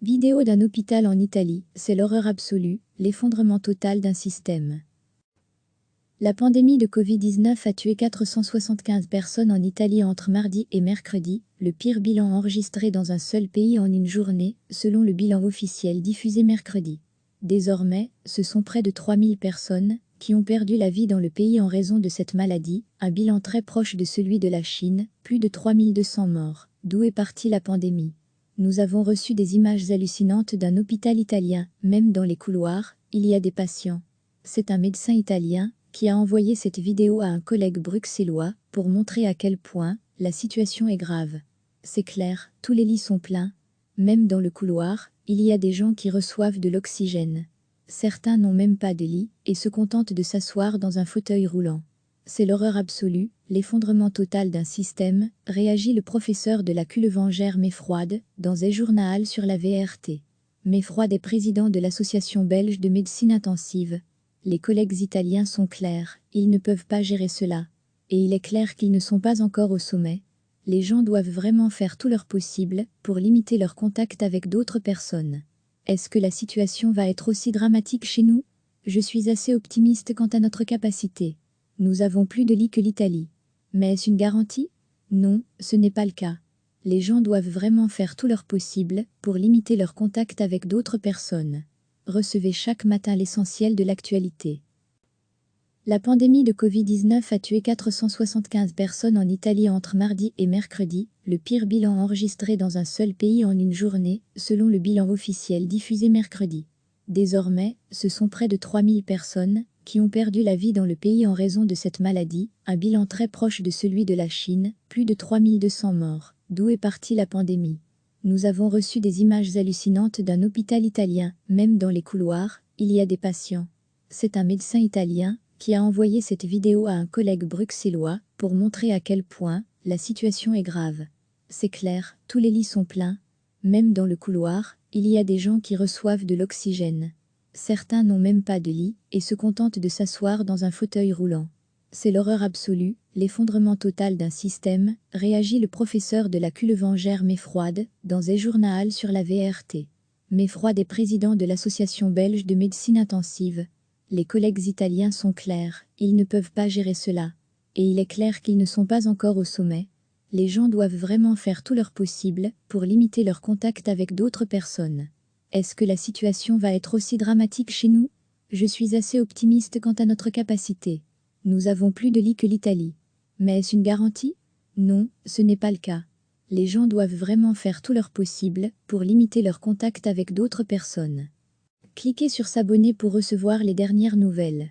Vidéo d'un hôpital en Italie, c'est l'horreur absolue, l'effondrement total d'un système. La pandémie de Covid-19 a tué 475 personnes en Italie entre mardi et mercredi, le pire bilan enregistré dans un seul pays en une journée, selon le bilan officiel diffusé mercredi. Désormais, ce sont près de 3000 personnes qui ont perdu la vie dans le pays en raison de cette maladie, un bilan très proche de celui de la Chine, plus de 3200 morts. D'où est partie la pandémie? Nous avons reçu des images hallucinantes d'un hôpital italien, même dans les couloirs, il y a des patients. C'est un médecin italien qui a envoyé cette vidéo à un collègue bruxellois pour montrer à quel point la situation est grave. C'est clair, tous les lits sont pleins. Même dans le couloir, il y a des gens qui reçoivent de l'oxygène. Certains n'ont même pas de lit et se contentent de s'asseoir dans un fauteuil roulant. C'est l'horreur absolue, l'effondrement total d'un système, réagit le professeur de la Culevangère Mefrouad dans un journal sur la VRT. Mefrouad est président de l'association belge de médecine intensive. Les collègues italiens sont clairs, ils ne peuvent pas gérer cela. Et il est clair qu'ils ne sont pas encore au sommet. Les gens doivent vraiment faire tout leur possible pour limiter leur contact avec d'autres personnes. Est-ce que la situation va être aussi dramatique chez nous? Je suis assez optimiste quant à notre capacité. Nous avons plus de lits que l'Italie. Mais est-ce une garantie? Non, ce n'est pas le cas. Les gens doivent vraiment faire tout leur possible pour limiter leur contact avec d'autres personnes. Recevez chaque matin l'essentiel de l'actualité. La pandémie de Covid-19 a tué 475 personnes en Italie entre mardi et mercredi, le pire bilan enregistré dans un seul pays en une journée, selon le bilan officiel diffusé mercredi. Désormais, ce sont près de 3000 personnes qui ont perdu la vie dans le pays en raison de cette maladie, un bilan très proche de celui de la Chine, plus de 3200 morts. D'où est partie la pandémie? Nous avons reçu des images hallucinantes d'un hôpital italien, même dans les couloirs, il y a des patients. C'est un médecin italien qui a envoyé cette vidéo à un collègue bruxellois pour montrer à quel point la situation est grave. C'est clair, tous les lits sont pleins. Même dans le couloir, il y a des gens qui reçoivent de l'oxygène. Certains n'ont même pas de lit et se contentent de s'asseoir dans un fauteuil roulant. C'est l'horreur absolue, l'effondrement total d'un système, réagit le professeur de la Culevangère Mefrouad dans un journal sur la VRT. Mefrouad est président de l'association belge de médecine intensive. Les collègues italiens sont clairs, ils ne peuvent pas gérer cela. Et il est clair qu'ils ne sont pas encore au sommet. Les gens doivent vraiment faire tout leur possible pour limiter leur contact avec d'autres personnes. Est-ce que la situation va être aussi dramatique chez nous? Je suis assez optimiste quant à notre capacité. Nous avons plus de lits que l'Italie. Mais est-ce une garantie? Non, ce n'est pas le cas. Les gens doivent vraiment faire tout leur possible pour limiter leur contact avec d'autres personnes. Cliquez sur s'abonner pour recevoir les dernières nouvelles.